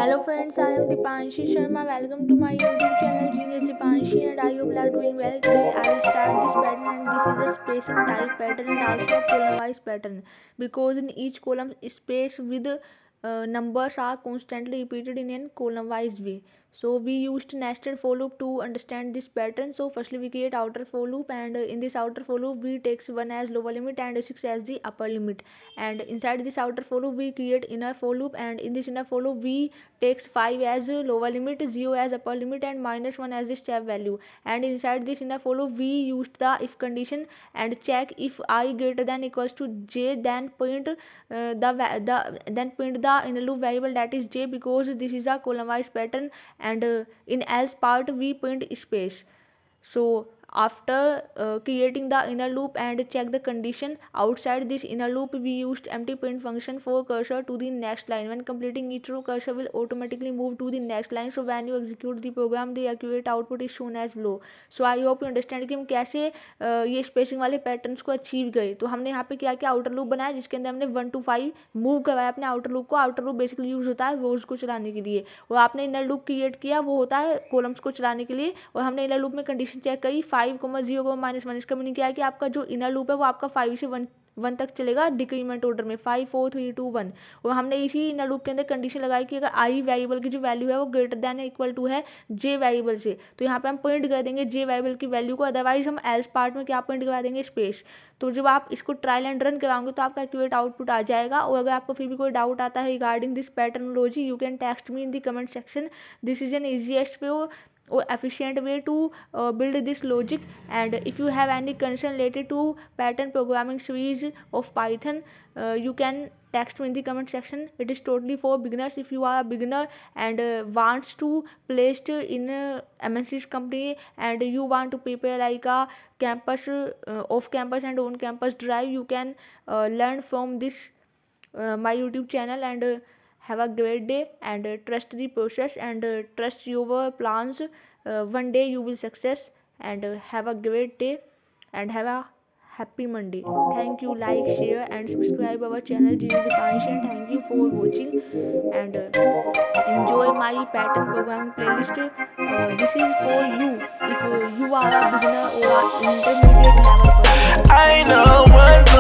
Hello friends, I am Dipanshi Sharma. Welcome to my YouTube channel Genius Dipanshi, and I hope you are doing well. Today I will start this pattern, and this is a spacing type pattern and also a column wise pattern, because in each column space with numbers are constantly repeated in a column wise way. So we used nested for loop to understand this pattern. So firstly we create outer for loop, and in this outer for loop we takes 1 as lower limit and 6 as the upper limit, and inside this outer for loop we create inner for loop, and in this inner for loop we takes 5 as lower limit, 0 as upper limit, and -1 as the step value. And inside this inner for loop we used the if condition and check if I greater than equals to j, then print the inner loop variable, that is j, because this is a column wise pattern, and in else part we print space. So after creating the inner loop and check the condition outside this inner loop, we used empty print function for cursor to the next line. When completing each row, cursor will automatically move to the next line. So when you execute the program, the accurate output is shown as below. So I hope you understand कि हम कैसे ये spacing वाले patterns को achieve गए. तो हमने यहाँ पे क्या किया, आउटर लूप बनाया जिसके अंदर हमने 1 to 5 मूव करवाया अपने आउटर लूप को. आउटर लूप बेसिकली यूज होता है रोज को चलाने के लिए, और आपने इनर लूप क्रिएट किया वो होता है कॉलम्स को चलाने के लिए. और हमने इनर लूप में कंडीशन चेक करी 5,0,-1. इसका मीनिंग क्या है कि आपका जो इनर लूप है वो आपका 5 से 1 तक चलेगा डिक्रीमेंट ऑर्डर में, 5 4 3 2 1. और हमने इसी इनर लूप के अंदर कंडीशन लगाई कि अगर आई वेरिएबल की जो वैल्यू है वो ग्रेटर दैन इक्वल टू है जे वेरिएबल से, तो यहाँ पे हम प्रिंट कर देंगे जे वेरिएबल की वैल्यू को. अदरवाइज हम एल्स पार्ट में क्या प्रिंट करा देंगे, स्पेस. तो जब आप इसको ट्रायल एंड रन कराओगे तो आपका एक्यूरेट आउटपुट आ जाएगा. और अगर आपको फिर भी कोई डाउट आता है regarding this patternology, you can text me in the comment section. This is an easiest way or efficient way to build this logic. And if you have any concern related to pattern programming series of Python, you can text me in the comment section. It is totally for beginners. If you are a beginner and wants to placed in MNC's company, and you want to prepare like a campus off campus and on campus drive, you can learn from this my YouTube channel. And have a great day, and trust the process, and trust your plans. One day you will success, and have a great day, and have a happy Monday. Thank you. Like, share and subscribe our channel Genius Dipanshi, and thank you for watching, and enjoy my pattern programming playlist. This is for you if you are a beginner or a intermediate level person. I know one